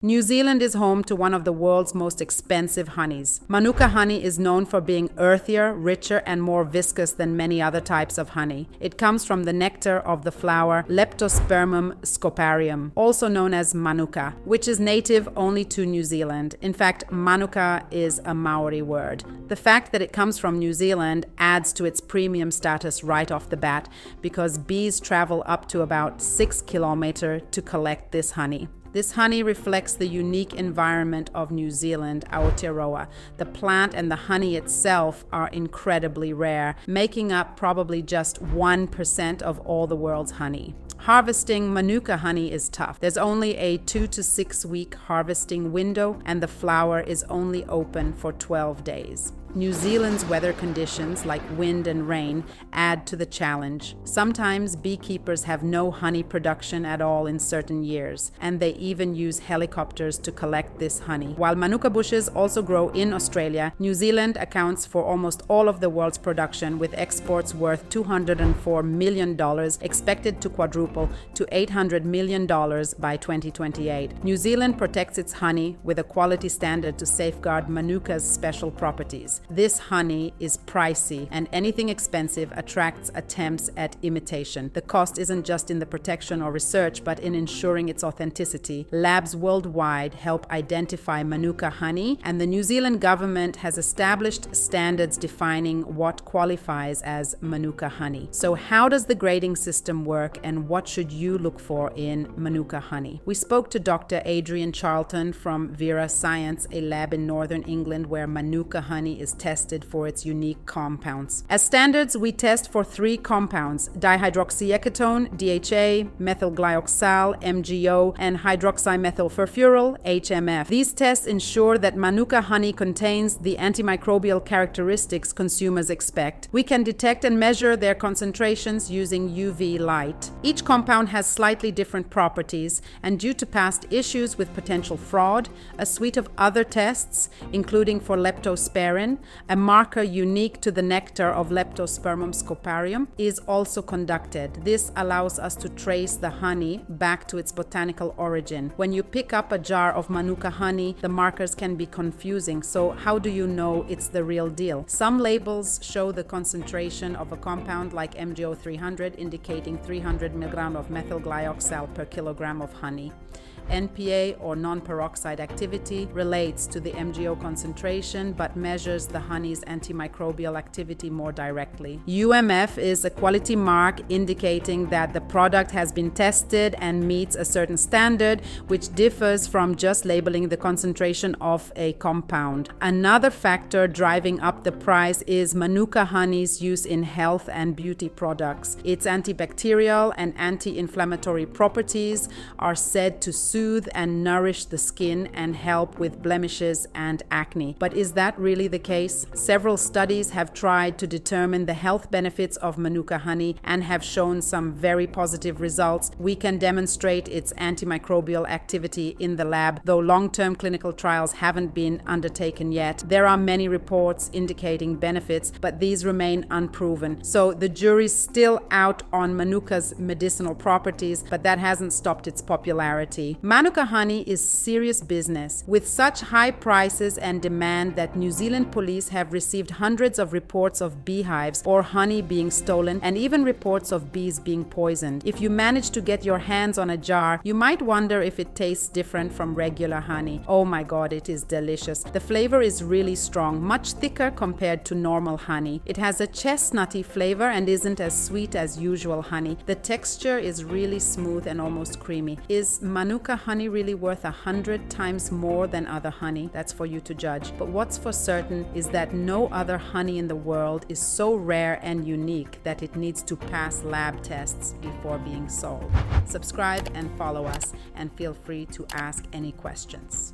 New Zealand is home to one of the world's most expensive honeys. Manuka honey is known for being earthier, richer, and more viscous than many other types of honey. It comes from the nectar of the flower Leptospermum scoparium, also known as Manuka, which is native only to New Zealand. In fact, Manuka is a Maori word. The fact that it comes from New Zealand adds to its premium status right off the bat because bees travel up to about 6 kilometers to collect this honey. This honey reflects the unique environment of New Zealand, Aotearoa. The plant and the honey itself are incredibly rare, making up probably just 1% of all the world's honey. Harvesting Manuka honey is tough. There's only a 2 to 6 week harvesting window, and the flower is only open for 12 days. New Zealand's weather conditions, like wind and rain, add to the challenge. Sometimes beekeepers have no honey production at all in certain years, and they even use helicopters to collect this honey. While Manuka bushes also grow in Australia, New Zealand accounts for almost all of the world's production, with exports worth $204 million, expected to quadruple to $800 million by 2028. New Zealand protects its honey with a quality standard to safeguard Manuka's special properties. This honey is pricey, and anything expensive attracts attempts at imitation. The cost isn't just in the protection or research, but in ensuring its authenticity. Labs worldwide help identify Manuka honey, and the New Zealand government has established standards defining what qualifies as Manuka honey. So how does the grading system work, and what should you look for in Manuka honey? We spoke to Dr. Adrian Charlton from Vera Science, a lab in northern England where Manuka honey is tested for its unique compounds. As standards, we test for 3 compounds: dihydroxyeketone, DHA, methylglyoxal, MgO, and hydroxymethylfurfuryl, HMF. These tests ensure that Manuka honey contains the antimicrobial characteristics consumers expect. We can detect and measure their concentrations using UV light. Each compound has slightly different properties, and due to past issues with potential fraud, a suite of other tests, including for leptospermum, a marker unique to the nectar of Leptospermum scoparium, is also conducted. This allows us to trace the honey back to its botanical origin. When you pick up a jar of Manuka honey, the markers can be confusing, so how do you know it's the real deal? Some labels show the concentration of a compound like MgO 300, indicating 300 mg of methylglyoxal per kilogram of honey. NPA, or non-peroxide activity, relates to the MgO concentration but measures the honey's antimicrobial activity more directly. UMF is a quality mark indicating that the product has been tested and meets a certain standard, which differs from just labeling the concentration of a compound. Another factor driving up the price is Manuka honey's use in health and beauty products. Its antibacterial and anti-inflammatory properties are said to soothe and nourish the skin and help with blemishes and acne. But is that really the case? Several studies have tried to determine the health benefits of Manuka honey and have shown some very positive results. We can demonstrate its antimicrobial activity in the lab, though long-term clinical trials haven't been undertaken yet. There are many reports indicating benefits, but these remain unproven. So the jury's still out on Manuka's medicinal properties, but that hasn't stopped its popularity. Manuka honey is serious business, with such high prices and demand that New Zealand police have received hundreds of reports of beehives or honey being stolen, and even reports of bees being poisoned. If you manage to get your hands on a jar, you might wonder if it tastes different from regular honey. Oh my god, it is delicious. The flavor is really strong, much thicker compared to normal honey. It has a chestnutty flavor and isn't as sweet as usual honey. The texture is really smooth and almost creamy. Is Manuka honey really worth 100 times more than other honey? That's for you to judge. But what's for certain is that no other honey in the world is so rare and unique that it needs to pass lab tests before being sold. Subscribe and follow us, and feel free to ask any questions.